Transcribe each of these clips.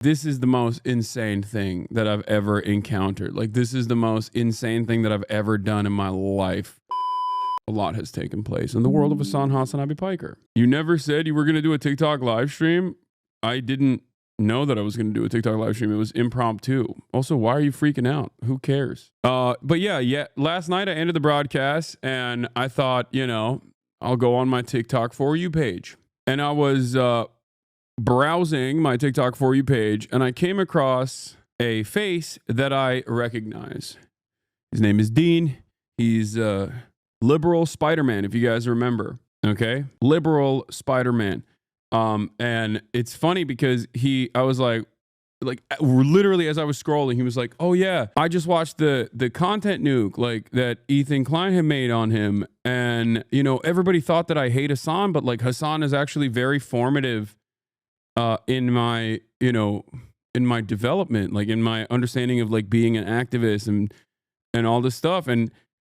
this is the most insane thing that I've ever encountered. Like, this is the most insane thing that I've ever done in my life. A lot has taken place in the world of Hasanabi Piker. You never said you were going to do a TikTok live stream. I didn't know that I was going to do a TikTok live stream. It was impromptu. Also, why are you freaking out? Who cares? But yeah. Last night I ended the broadcast and I thought, you know, I'll go on my TikTok For You page. And I was browsing my TikTok For You page and I came across a face that I recognize. His name is Dean. He's liberal Spider-Man, if you guys remember. Okay? Liberal Spider-Man. And it's funny because I was like literally as I was scrolling, he was like, oh yeah, I just watched the content nuke like that Ethan Klein had made on him. And, you know, everybody thought that I hate Hasan, but like Hasan is actually very formative in my, you know, in my development, like in my understanding of like being an activist and all this stuff. And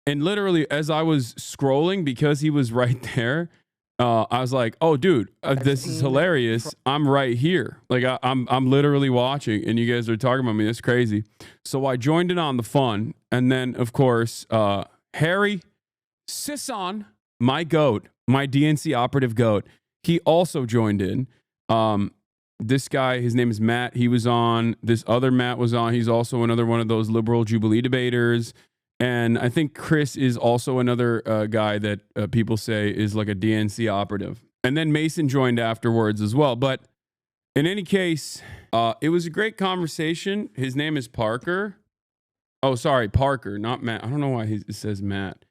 literally as I was scrolling, because he was right there, I was like, oh, dude, this is hilarious. I'm right here. Like, I'm literally watching, and you guys are talking about me. That's crazy. So I joined in on the fun. And then, of course, Harry Sisson, my goat, my DNC operative goat, he also joined in. This guy, his name is Matt. He was on. This other Matt was on. He's also another one of those liberal Jubilee debaters. And I think Chris is also another guy that people say is like a DNC operative. And then Mason joined afterwards as well. But in any case, it was a great conversation. His name is Parker. Oh, sorry, Parker, not Matt. I don't know why it says Matt.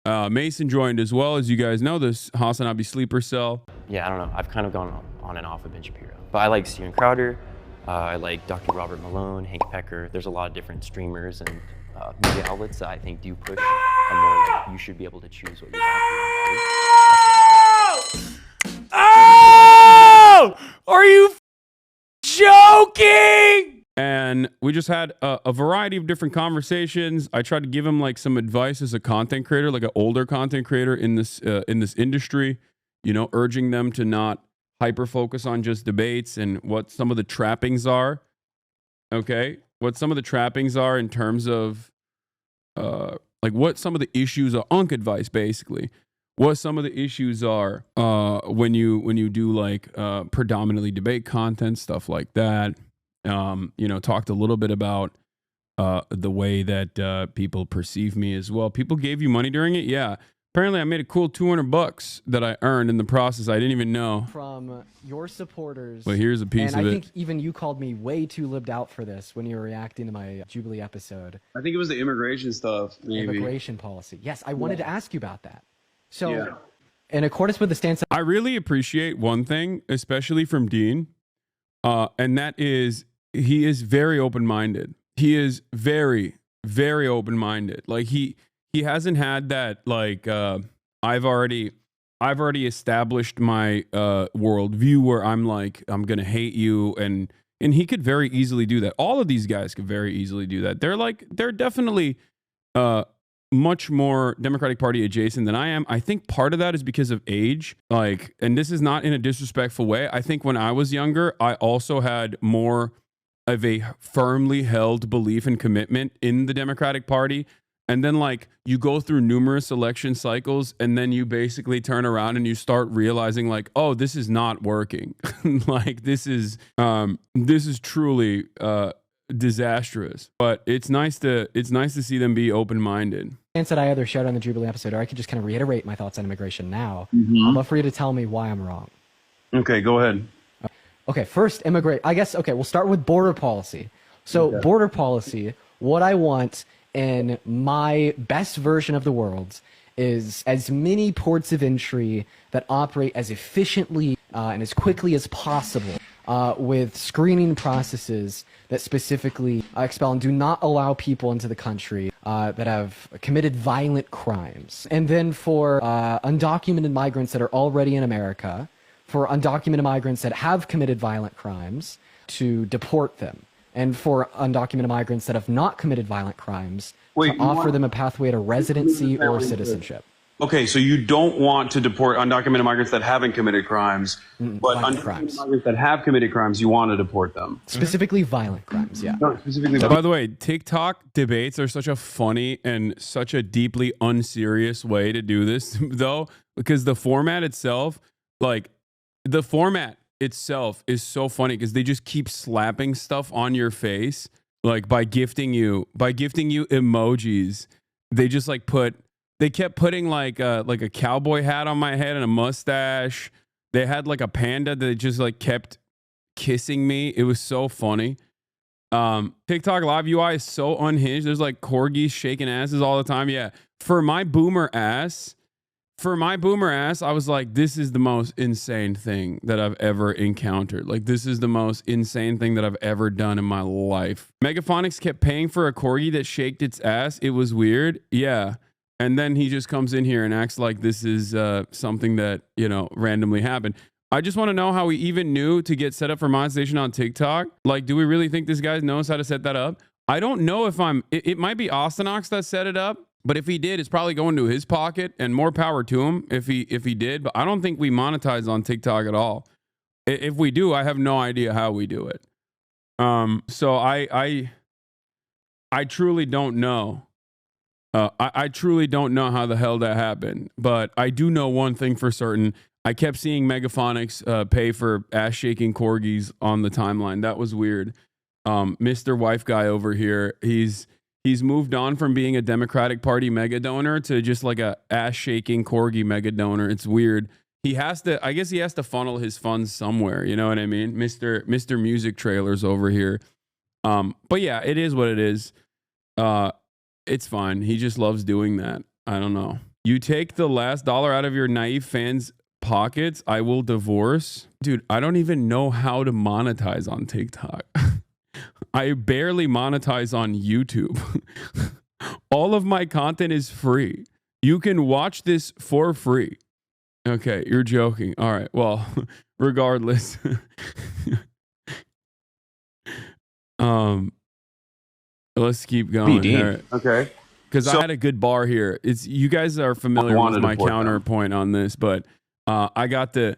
Mason joined as well. As you guys know, this Hasanabi sleeper cell. Yeah, I don't know. I've kind of gone on and off with Ben Shapiro. But I like Steven Crowder. I like Dr. Robert Malone, Hank Pecker. There's a lot of different streamers and media outlets that I think do push a more like, you should be able to choose what you want to do. Oh! Are you joking? And we just had a variety of different conversations. I tried to give him like some advice as a content creator, like an older content creator in this industry, you know, urging them to not hyper focus on just debates and what some of the trappings are. Okay, what some of the trappings are in terms of like what some of the issues are. Unk advice, basically. What some of the issues are when you do like predominantly debate content, stuff like that. You know, talked a little bit about the way that people perceive me as well. People gave you money during it, yeah. Apparently, I made a cool $200 that I earned in the process. I didn't even know. From your supporters. But here's a piece of it. And I think even you called me way too lived out for this when you were reacting to my Jubilee episode. I think it was the immigration stuff, maybe. Immigration policy. Yes, I wanted to ask you about that. So, in accordance with the stance... I really appreciate one thing, especially from Dean, and that is he is very open-minded. He is very, very open-minded. Like, he hasn't had that, like, I've already established my worldview where I'm like, I'm going to hate you. And he could very easily do that. All of these guys could very easily do that. They're definitely much more Democratic Party adjacent than I am. I think part of that is because of age. Like, and this is not in a disrespectful way. I think when I was younger, I also had more of a firmly held belief and commitment in the Democratic Party. And then, like, you go through numerous election cycles, and then you basically turn around and you start realizing, like, oh, this is not working. Like, this is truly disastrous. But it's nice to see them be open-minded. Stance that I either shared on the Jubilee episode, or I could just kind of reiterate my thoughts on immigration now. I'd love for you to tell me why I'm wrong. Okay, go ahead. Okay, first, I guess, okay, we'll start with border policy. So, border policy, what I want in my best version of the world is as many ports of entry that operate as efficiently and as quickly as possible with screening processes that specifically expel and do not allow people into the country that have committed violent crimes. And then for undocumented migrants that are already in America, for undocumented migrants that have committed violent crimes, to deport them. And for undocumented migrants that have not committed violent crimes, to offer them a pathway to residency or citizenship. Okay, so you don't want to deport undocumented migrants that haven't committed crimes, but violent undocumented crimes. migrants that have committed crimes, you want to deport them. Specifically violent crimes, yeah. No, specifically. By the way, TikTok debates are such a funny and such a deeply unserious way to do this, though, because the format itself, is so funny because they just keep slapping stuff on your face, like by gifting you emojis. They just they kept putting like a cowboy hat on my head and a mustache. They had like a panda that just like kept kissing me. It was so funny. TikTok live UI is so unhinged. There's like corgis shaking asses all the time. Yeah. For my boomer ass, I was like, this is the most insane thing that I've ever encountered. Like, this is the most insane thing that I've ever done in my life. Megaphonics kept paying for a corgi that shaked its ass. It was weird. Yeah. And then he just comes in here and acts like this is something that, randomly happened. I just want to know how he even knew to get set up for monetization on TikTok. Like, do we really think this guy knows how to set that up? I don't know if it might be Austinox that set it up, but if he did, it's probably going to his pocket, and more power to him if he did. But I don't think we monetize on TikTok at all. If we do, I have no idea how we do it. So I truly don't know. I truly don't know how the hell that happened, but I do know one thing for certain. I kept seeing Megaphonics pay for ass shaking corgis on the timeline. That was weird. Mr. Wife Guy over here, he's moved on from being a Democratic Party mega donor to just like a ass shaking corgi mega donor. It's weird. I guess he has to funnel his funds somewhere. You know what I mean? Mr. Music Trailers over here. But yeah, it is what it is. It's fine. He just loves doing that. I don't know. You take the last dollar out of your naive fans' pockets, I will divorce. Dude, I don't even know how to monetize on TikTok. I barely monetize on YouTube. All of my content is free. You can watch this for free. Okay, you're joking. All right. Well, regardless. Let's keep going. Right. Okay. Because I had a good bar here. You guys are familiar with my counterpoint on this, but I got the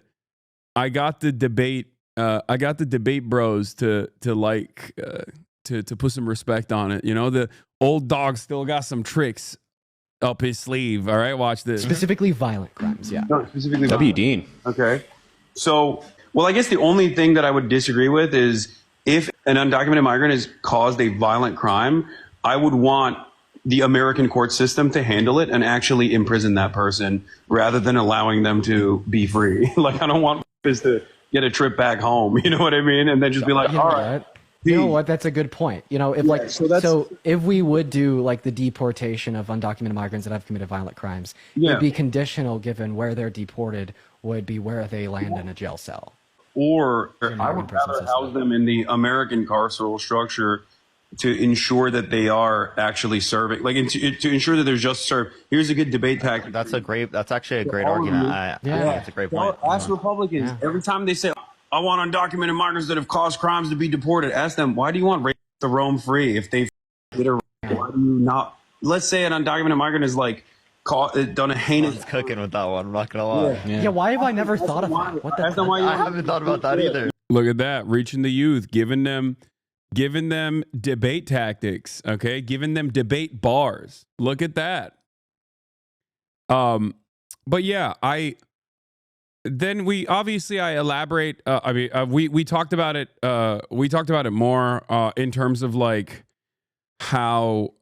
debate. I got the debate bros to put some respect on it. The old dog still got some tricks up his sleeve. All right, watch this. Specifically violent crimes, yeah. No, specifically W. Dean. Okay. So, well, I guess the only thing that I would disagree with is if an undocumented migrant has caused a violent crime, I would want the American court system to handle it and actually imprison that person rather than allowing them to be free. Like, I don't want this to get a trip back home. You know what I mean? And then just be like, all right. You know what? That's a good point. So if we would do like the deportation of undocumented migrants that have committed violent crimes, it'd be conditional given where they're deported would be where they land in a jail cell. Or I would rather house them in the American carceral structure to ensure that they are actually serving, like to ensure that they're just served. Here's a good debate tactic. That's actually a great argument. That's a great point. Ask Republicans every time they say, I want undocumented migrants that have caused crimes to be deported. Ask them, why do you want racists to roam free if they've did a why do you not? Let's say an undocumented migrant is like done a heinous. It's cooking with that one. I'm not gonna lie. Yeah. Why have I never thought of that? What the? I haven't thought about that either. Look at that, reaching the youth, giving them debate tactics. Okay, giving them debate bars. Look at that. But yeah, I elaborate. We talked about it. We talked about it more in terms of like how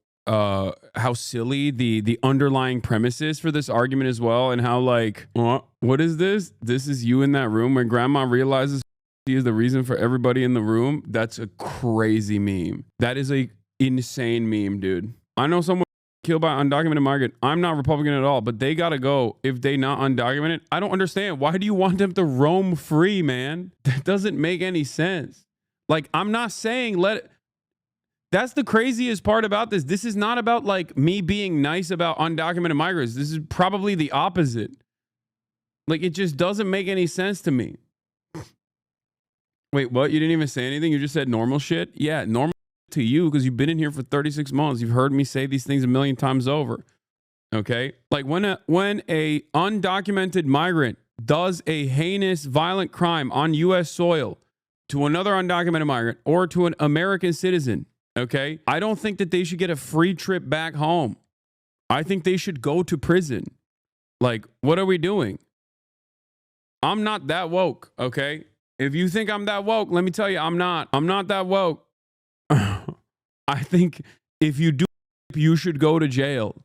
silly the underlying premise is for this argument as well, and how like what is this? This is you in that room when grandma realizes she is the reason for everybody in the room. That's a crazy meme. That is a insane meme, dude. I know someone killed by undocumented migrant. I'm not Republican at all, but they gotta go if they not undocumented. I don't understand. Why do you want them to roam free, man? That doesn't make any sense. Like, I'm not saying that's the craziest part about this. This is not about like me being nice about undocumented migrants. This is probably the opposite. Like, it just doesn't make any sense to me. Wait, what? You didn't even say anything? You just said normal shit? Yeah, normal to you because you've been in here for 36 months. You've heard me say these things a million times over. Okay? Like when a undocumented migrant does a heinous violent crime on US soil to another undocumented migrant or to an American citizen, okay? I don't think that they should get a free trip back home. I think they should go to prison. Like, what are we doing? I'm not that woke, okay? If you think I'm that woke, let me tell you, I'm not. I'm not that woke. I think if you do, you should go to jail.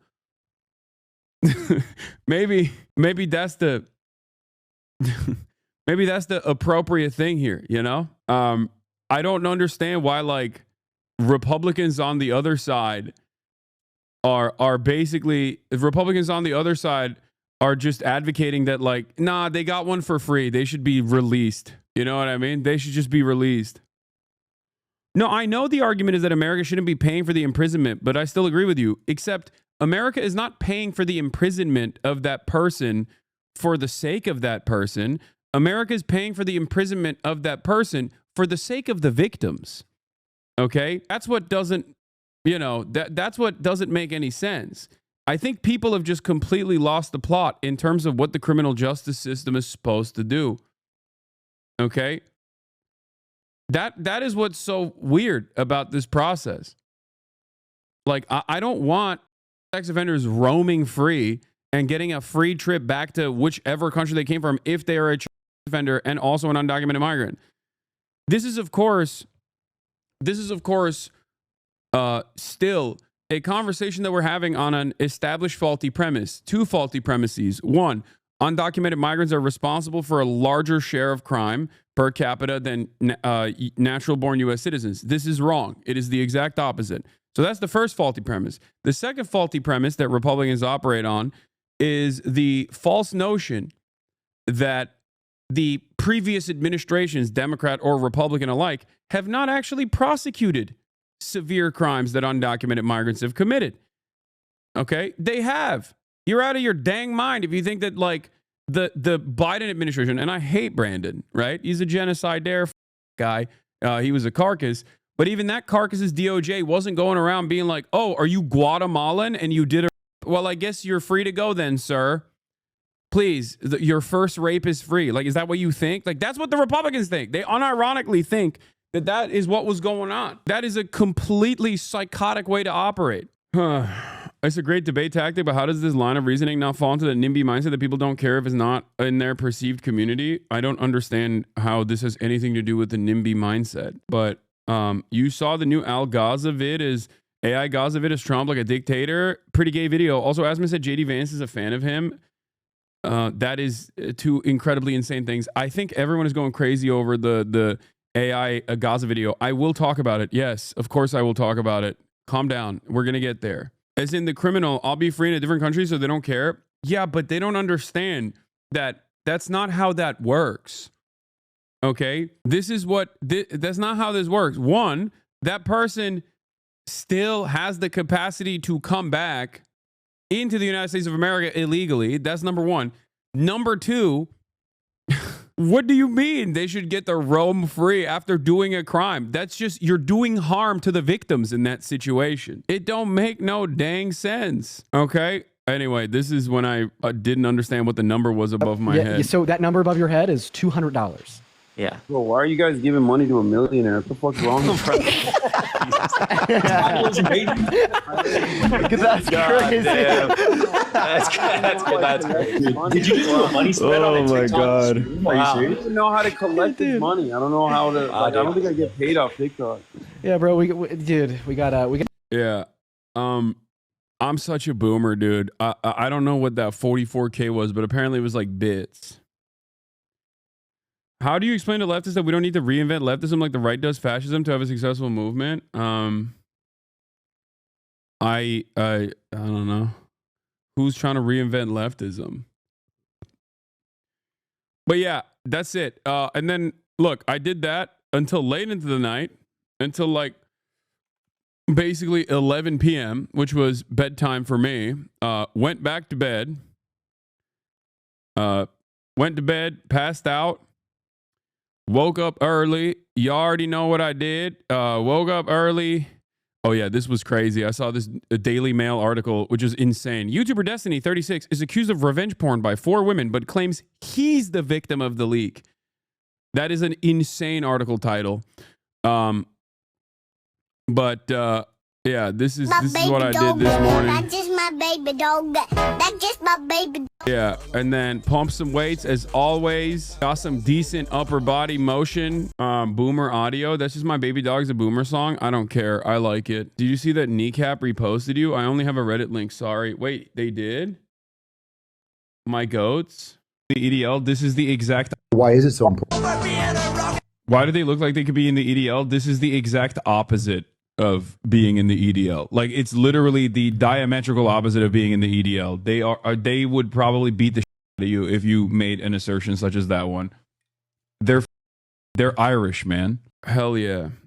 maybe that's the maybe that's the appropriate thing here, you know? I don't understand why like Republicans on the other side are basically Republicans on the other side are just advocating that like, nah, they got one for free. They should be released. You know what I mean? They should just be released. No, I know the argument is that America shouldn't be paying for the imprisonment, but I still agree with you, except America is not paying for the imprisonment of that person for the sake of that person. America is paying for the imprisonment of that person for the sake of the victims. Okay? That's what doesn't, you know, that's what doesn't make any sense. I think people have just completely lost the plot in terms of what the criminal justice system is supposed to do. Okay? That is what's so weird about this process. Like, I don't want sex offenders roaming free and getting a free trip back to whichever country they came from if they are a child offender and also an undocumented migrant. This is, of course, still a conversation that we're having on an established faulty premise. Two faulty premises. One, undocumented migrants are responsible for a larger share of crime per capita than natural-born U.S. citizens. This is wrong. It is the exact opposite. So that's the first faulty premise. The second faulty premise that Republicans operate on is the false notion that the previous administrations, Democrat or Republican alike, have not actually prosecuted severe crimes that undocumented migrants have committed. Okay? They have. You're out of your dang mind if you think that, like, the Biden administration, and I hate Brandon, right? He's a genocidaire guy. He was a carcass. But even that carcass's DOJ wasn't going around being like, oh, are you Guatemalan and you did a... Well, I guess you're free to go then, sir. Please, your first rape is free. Like, is that what you think? Like, that's what the Republicans think. They unironically think that that is what was going on. That is a completely psychotic way to operate. It's a great debate tactic, but how does this line of reasoning not fall into the NIMBY mindset that people don't care if it's not in their perceived community? I don't understand how this has anything to do with the NIMBY mindset. But you saw the new Al Gaza vid is AI Gaza vid is Trump like a dictator. Pretty gay video. Also, Asman said JD Vance is a fan of him. That is two incredibly insane things. I think everyone is going crazy over the AI Gaza video. I will talk about it. Yes, of course I will talk about it. Calm down. We're going to get there. As in the criminal, I'll be free in a different country so they don't care. Yeah, but they don't understand that that's not how that works. Okay? This is what, that's not how this works. One, that person still has the capacity to come back into the United States of America illegally. That's number one. Number two, what do you mean they should get to roam free after doing a crime? That's just, you're doing harm to the victims in that situation. It don't make no dang sense. Okay? Anyway, this is when I didn't understand what the number was above my head. So that number above your head is $200. Yeah. Bro, why are you guys giving money to a millionaire? What the fuck's wrong with you? That's crazy. That's crazy. Did you do a money spread on a TikTok? Are you serious? I don't know how to collect this money. I don't know how to. Like, I don't think I get paid off TikTok. Yeah, bro. We got. Yeah. I'm such a boomer, dude. I don't know what that 44K was, but apparently it was like bits. How do you explain to leftists that we don't need to reinvent leftism like the right does fascism to have a successful movement? I don't know. Who's trying to reinvent leftism? But yeah, that's it. And then look, I did that until late into the night, until like basically 11 p.m., which was bedtime for me. Went back to bed. Went to bed, passed out. Woke up early. You already know what I did. Woke up early. Oh yeah, this was crazy. I saw this Daily Mail article, which is insane. YouTuber Destiny 36 is accused of revenge porn by 4 women, but claims he's the victim of the leak. That is an insane article title. Yeah, this is what I did this morning. That's just my baby dog. That's just my baby dog. Yeah, and then pump some weights as always. Got some decent upper body motion. Boomer audio. That's just my baby dog's a Boomer song. I don't care. I like it. Did you see that Kneecap reposted you? I only have a Reddit link. Sorry. Wait, they did? My goats. The EDL. This is the exact. Why is it so important? Why do they look like they could be in the EDL? This is the exact opposite of being in the EDL. Like, it's literally the diametrical opposite of being in the EDL. They would probably beat the shit out of you if you made an assertion such as that one. They're Irish, man. Hell yeah.